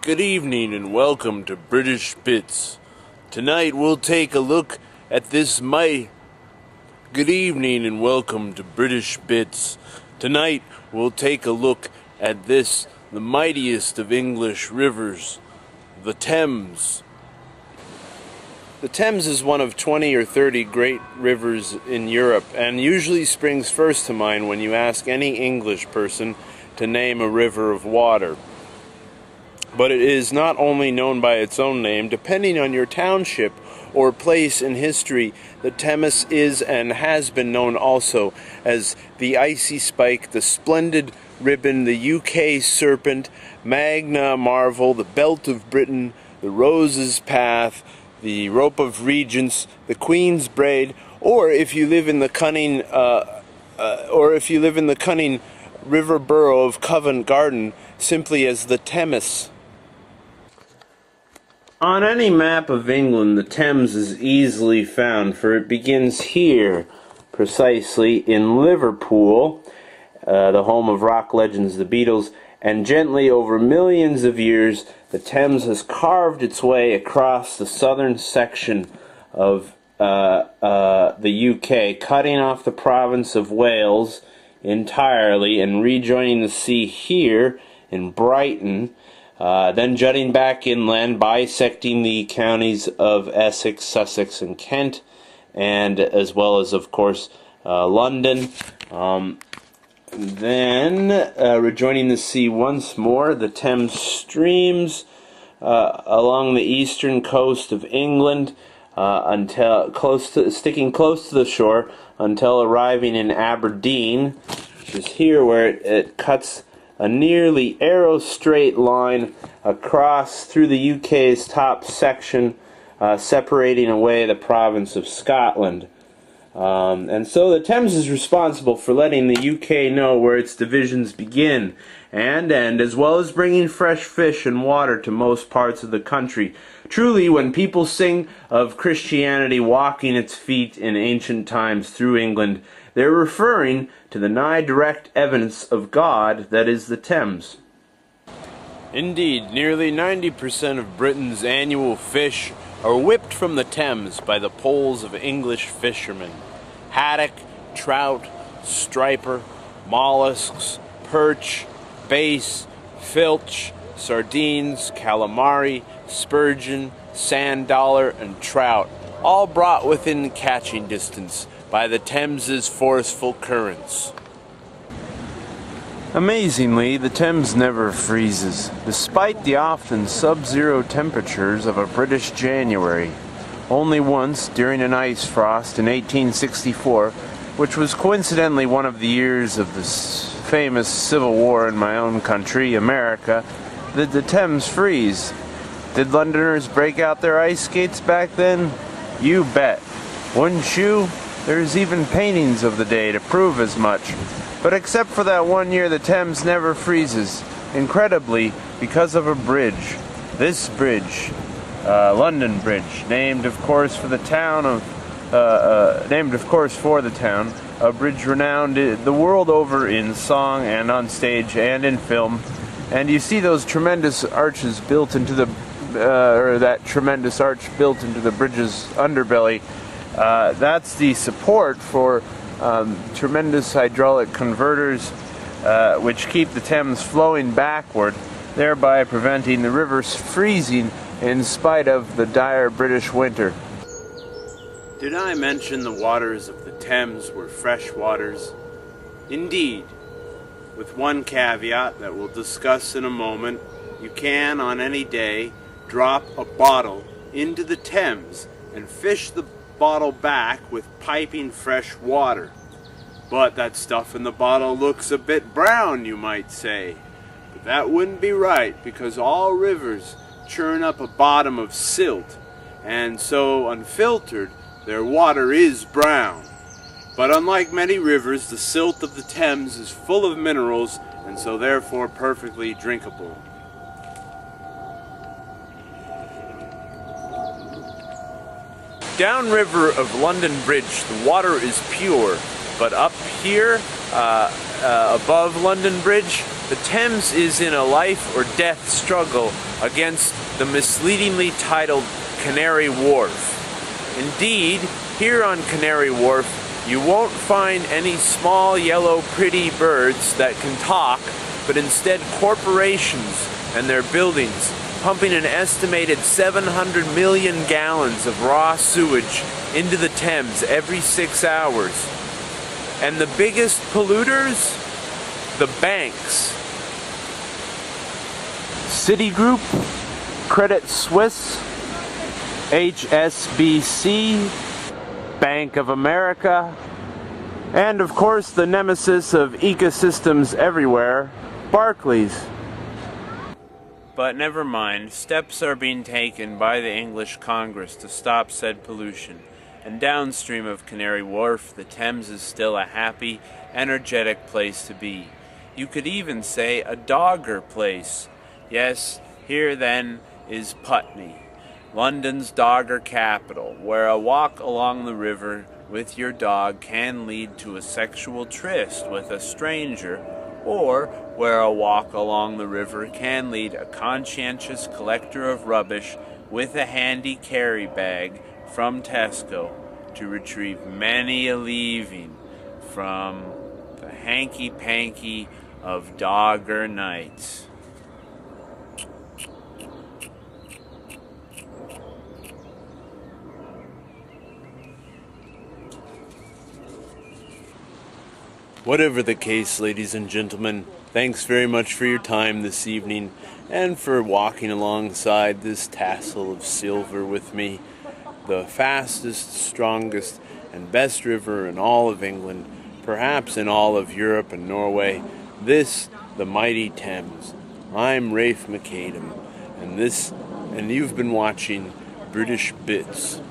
Good evening and welcome to British Bits. Tonight we'll take a look at this Good evening and welcome to British Bits. Tonight we'll take a look at the mightiest of English rivers, the Thames. The Thames is one of 20 or 30 great rivers in Europe and usually springs first to mind when you ask any English person to name a river of water. But it is not only known by its own name. Depending on your township or place in history, the Thames is and has been known also as the Icy Spike, the Splendid Ribbon, the UK Serpent, Magna Marvel, the Belt of Britain, the Rose's Path, the Rope of Regents, the Queen's Braid, or if you live in the cunning river borough of Covent Garden, simply as the Thames. On any map of England, the Thames is easily found, for it begins here, precisely in Liverpool, the home of rock legends the Beatles, and gently over millions of years, the Thames has carved its way across the southern section of the UK, cutting off the province of Wales entirely and rejoining the sea here in Brighton, then jutting back inland, bisecting the counties of Essex, Sussex, and Kent, and as well as, of course, London. Then, rejoining the sea once more, the Thames streams along the eastern coast of England until sticking close to the shore until arriving in Aberdeen, which is here where it cuts a nearly arrow-straight line across through the UK's top section, separating away the province of Scotland. And so the Thames is responsible for letting the UK know where its divisions begin and end, as well as bringing fresh fish and water to most parts of the country. Truly, when people sing of Christianity walking its feet in ancient times through England, they're referring to the nigh direct evidence of God that is the Thames. Indeed, nearly 90% of Britain's annual fish are whipped from the Thames by the poles of English fishermen. Haddock, trout, striper, mollusks, perch, bass, filch, sardines, calamari, sturgeon, sand dollar, and trout, all brought within catching distance by the Thames's forceful currents. Amazingly, the Thames never freezes, despite the often sub-zero temperatures of a British January. Only once, during an ice frost in 1864, which was coincidentally one of the years of the famous Civil War in my own country, America, did the Thames freeze. Did Londoners break out their ice skates back then? You bet. Wouldn't you? There's even paintings of the day to prove as much. But except for that one year, the Thames never freezes. Incredibly, because of a bridge. This bridge, London Bridge, named of course for the town, a bridge renowned the world over in song and on stage and in film. And you see those tremendous arches built into the, that tremendous arch built into the bridge's underbelly. That's the support for tremendous hydraulic converters which keep the Thames flowing backward, thereby preventing the rivers freezing in spite of the dire British winter. Did I mention the waters of the Thames were fresh waters? Indeed, with one caveat that we'll discuss in a moment. You can, on any day, drop a bottle into the Thames and fish the bottle back with piping fresh water. But that stuff in the bottle looks a bit brown, you might say. But that wouldn't be right, because all rivers churn up a bottom of silt, and so unfiltered, their water is brown. But unlike many rivers, the silt of the Thames is full of minerals, and so therefore perfectly drinkable. Downriver of London Bridge, the water is pure, but up here, above London Bridge, The Thames is in a life or death struggle against the misleadingly titled Canary Wharf. Indeed, here on Canary Wharf, you won't find any small yellow pretty birds that can talk, but instead corporations and their buildings pumping an estimated 700 million gallons of raw sewage into the Thames every 6 hours. And the biggest polluters? The banks. Citigroup, Credit Suisse, HSBC, Bank of America, and of course the nemesis of ecosystems everywhere, Barclays. But never mind, steps are being taken by the English Congress to stop said pollution, and downstream of Canary Wharf, the Thames is still a happy, energetic place to be. You could even say a dogger place. Yes, here then is Putney, London's dogger capital, where a walk along the river with your dog can lead to a sexual tryst with a stranger, or where a walk along the river can lead a conscientious collector of rubbish with a handy carry bag from Tesco to retrieve many a leaving from the hanky-panky of dogger nights. Whatever the case, ladies and gentlemen, thanks very much for your time this evening and for walking alongside this tassel of silver with me, the fastest, strongest, and best river in all of England, perhaps in all of Europe and Norway, this, the mighty Thames. I'm Rafe McAdam, and you've been watching British Bits.